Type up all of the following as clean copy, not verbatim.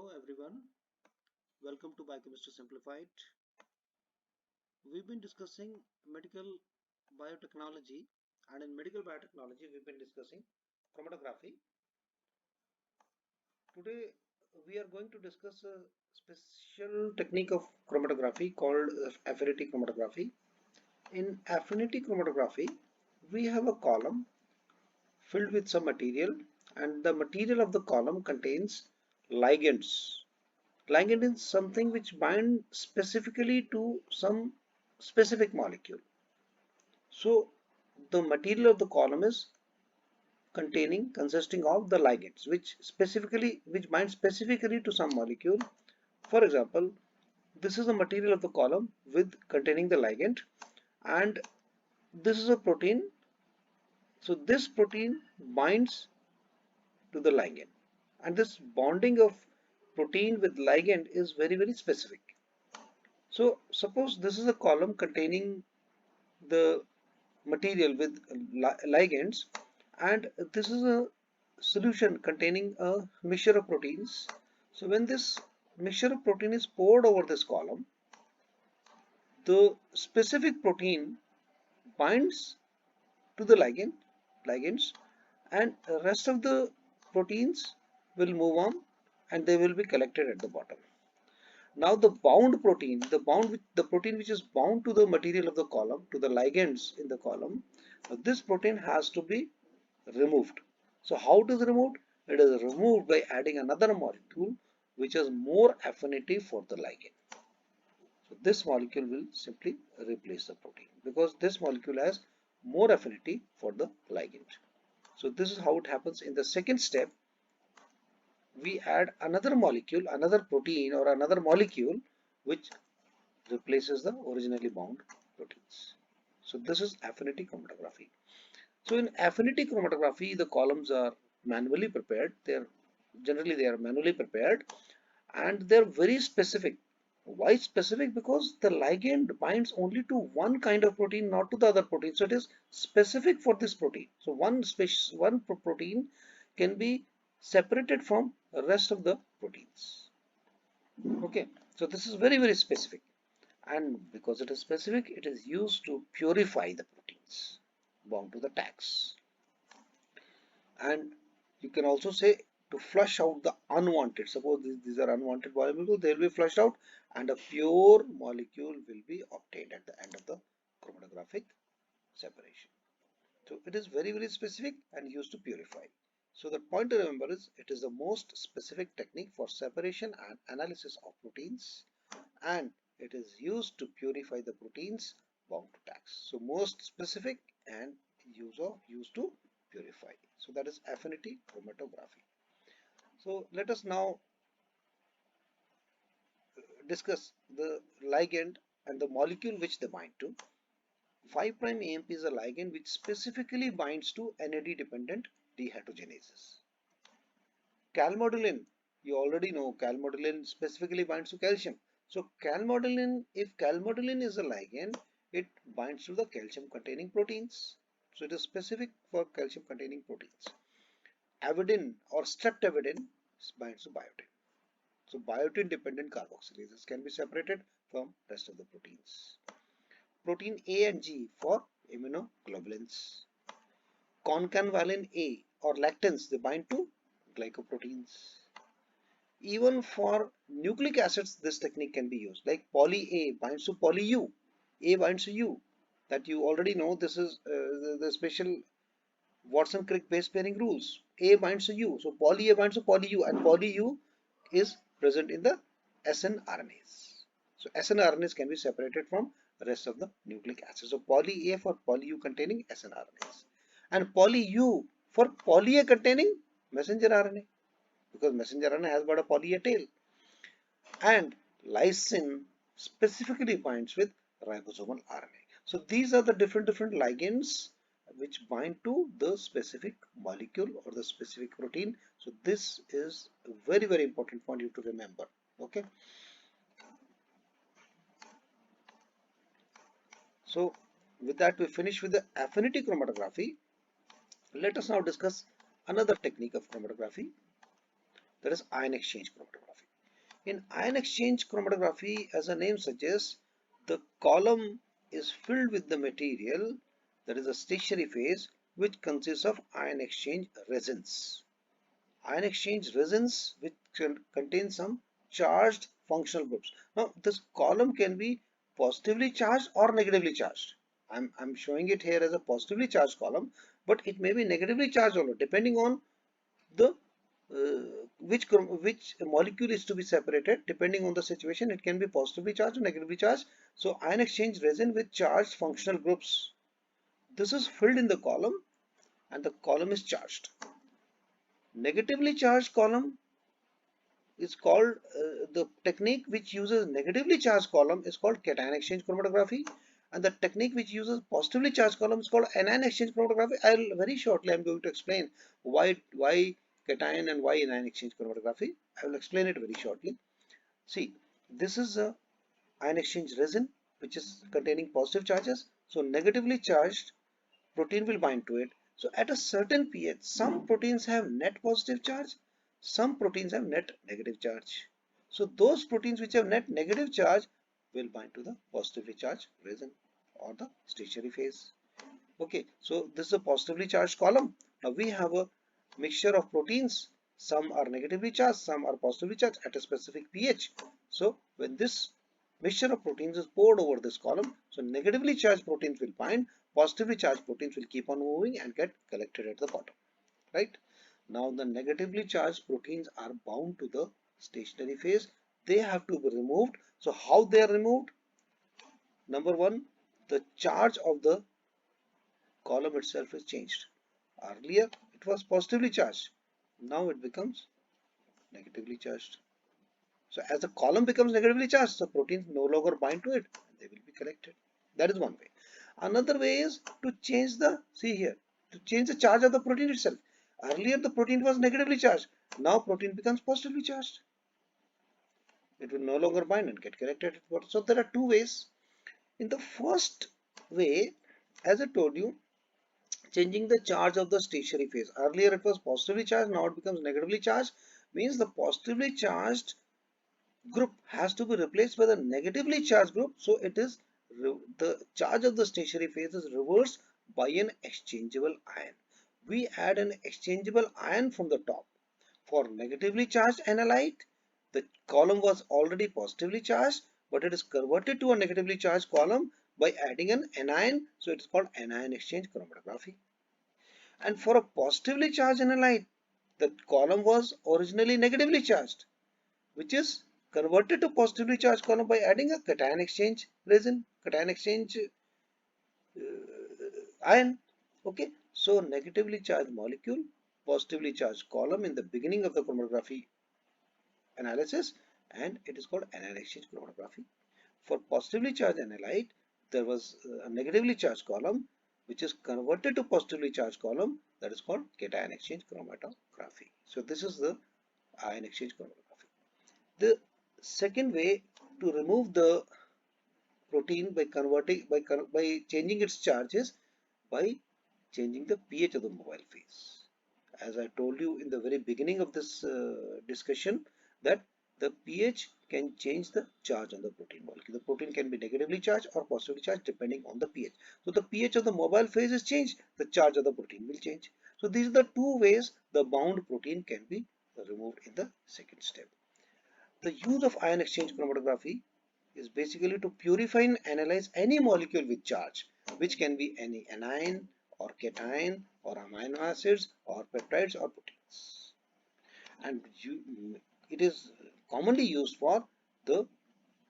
Hello everyone, welcome to Biochemistry Simplified. We've been discussing medical biotechnology, and in medical biotechnology we've been discussing chromatography. Today we are going to discuss a special technique of chromatography called affinity chromatography. In affinity chromatography we have a column filled with some material, and the material of the column contains ligands. Ligand is something which binds specifically to some specific molecule. So the material of the column is consisting of the ligands which bind specifically to some molecule. For example, this is the material of the column with containing the ligand, and this is a protein. So this protein binds to the ligand, and this bonding of protein with ligand is very specific. So suppose this is a column containing the material with ligands, and this is a solution containing a mixture of proteins. So when this mixture of protein is poured over this column, the specific protein binds to the ligands, and the rest of the proteins will move on and they will be collected at the bottom. Now the bound protein, the protein which is bound to the material of the column, to the ligands in the column, this protein has to be removed. So how it is removed? It is removed by adding another molecule which has more affinity for the ligand. So this molecule will simply replace the protein because this molecule has more affinity for the ligand. So this is how it happens. In the second step, we add another molecule, another protein or another molecule which replaces the originally bound proteins. So this is affinity chromatography. So in affinity chromatography, the columns are manually prepared. Generally they are manually prepared, and they're very specific. Why specific? Because the ligand binds only to one kind of protein, not to the other protein. So it is specific for this protein. So one protein can be separated from the rest of the proteins. Okay, so this is very specific, and because it is specific, it is used to purify the proteins bound to the tags. And you can also say to flush out the unwanted. Suppose these are unwanted molecules, they will be flushed out and a pure molecule will be obtained at the end of the chromatographic separation. So it is very specific and used to purify. So the point to remember is it is the most specific technique for separation and analysis of proteins, and it is used to purify the proteins bound to tags. So most specific and used to purify. So that is affinity chromatography. So let us now discuss the ligand and the molecule which they bind to. 5' AMP is a ligand which specifically binds to NAD dependent dehydrogenases. Calmodulin, you already know calmodulin specifically binds to calcium. So if calmodulin is a ligand, it binds to the calcium containing proteins. So it is specific for calcium containing proteins. Avidin or streptavidin binds to biotin. So biotin dependent carboxylases can be separated from rest of the proteins. Protein A and G for immunoglobulins. Concanvalin A or lactans, they bind to glycoproteins. Even for nucleic acids, this technique can be used. Like poly A binds to poly U, A binds to U. That you already know. This is the special Watson-Crick base pairing rules. A binds to U, so poly A binds to poly U, and poly U is present in the snRNAs. So snRNAs can be separated from the rest of the nucleic acids. So poly A for poly U containing snRNAs, and poly U for poly A containing messenger RNA, because messenger RNA has got a poly A tail. And lysine specifically binds with ribosomal RNA. So these are the different ligands which bind to the specific molecule or the specific protein. So this is a very important point you have to remember. Okay. So with that we finish with the affinity chromatography. Let us now discuss another technique of chromatography, that is ion exchange chromatography. In ion exchange chromatography, as the name suggests, the column is filled with the material, that is a stationary phase, which consists of ion exchange resins. Ion exchange resins which contain some charged functional groups. Now this column can be positively charged or negatively charged. I'm showing it here as a positively charged column, but it may be negatively charged also depending on the which molecule is to be separated. Depending on the situation, it can be positively charged or negatively charged. So ion exchange resin with charged functional groups, this is filled in the column and the column is charged. Negatively charged column is called the technique which uses negatively charged column is called cation exchange chromatography, and the technique which uses positively charged column is called anion exchange chromatography. I'll very shortly I'm going to explain why cation and why anion exchange chromatography. I will explain it very shortly. See, this is a ion exchange resin which is containing positive charges. So negatively charged protein will bind to it. So at a certain pH, some proteins have net positive charge, some proteins have net negative charge. So those proteins which have net negative charge will bind to the positively charged resin or the stationary phase. Okay, so this is a positively charged column. Now we have a mixture of proteins. Some are negatively charged, some are positively charged at a specific pH. So when this mixture of proteins is poured over this column, so negatively charged proteins will bind, positively charged proteins will keep on moving and get collected at the bottom, right? Now the negatively charged proteins are bound to the stationary phase. They have to be removed. So how they are removed? Number one, the charge of the column itself is changed. Earlier it was positively charged. Now it becomes negatively charged. So as the column becomes negatively charged, the proteins no longer bind to it and they will be collected. That is one way. Another way is to change the, see here, to change the charge of the protein itself. Earlier the protein was negatively charged. Now protein becomes positively charged. It will no longer bind and get collected. So there are two ways. In the first way, as I told you, changing the charge of the stationary phase. Earlier it was positively charged, now it becomes negatively charged. Means the positively charged group has to be replaced by the negatively charged group. So it is the charge of the stationary phase is reversed by an exchangeable ion. We add an exchangeable ion from the top. For negatively charged analyte, the column was already positively charged, but it is converted to a negatively charged column by adding an anion. So it is called anion exchange chromatography. And for a positively charged analyte, the column was originally negatively charged, which is converted to positively charged column by adding a cation exchange resin, cation exchange ion. Okay, so negatively charged molecule, positively charged column in the beginning of the chromatography analysis, and it is called anion exchange chromatography. For positively charged analyte, there was a negatively charged column which is converted to positively charged column, that is called cation exchange chromatography. So this is the ion exchange chromatography. The second way to remove the protein by changing its charges by changing the pH of the mobile phase. As I told you in the very beginning of this discussion, that the pH can change the charge on the protein molecule. The protein can be negatively charged or positively charged depending on the pH. So the pH of the mobile phase is changed, the charge of the protein will change. So these are the two ways the bound protein can be removed in the second step. The use of ion exchange chromatography is basically to purify and analyze any molecule with charge, which can be any anion or cation or amino acids or peptides or proteins. And it is commonly used for the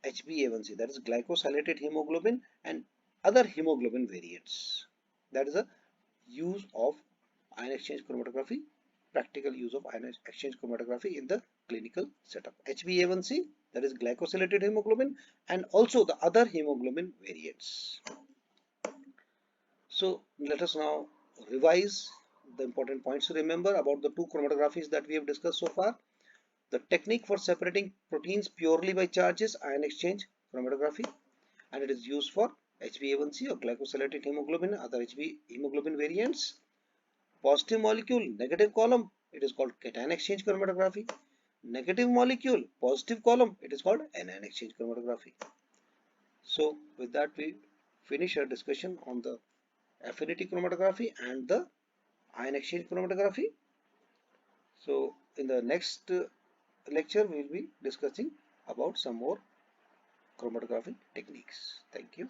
HbA1c, that is glycosylated hemoglobin, and other hemoglobin variants. That is a use of ion exchange chromatography, practical use of ion exchange chromatography in the clinical setup. HbA1c, that is glycosylated hemoglobin, and also the other hemoglobin variants. So let us now revise the important points to remember about the two chromatographies that we have discussed so far. The technique for separating proteins purely by charges, ion exchange chromatography, and it is used for HbA1c or glycosylated hemoglobin, other Hb hemoglobin variants. Positive molecule, negative column, it is called cation exchange chromatography. negative molecule, positive column, it is called anion exchange chromatography. So with that we finish our discussion on the affinity chromatography and the ion exchange chromatography. So in the next lecture we will be discussing about some more chromatography techniques. Thank you.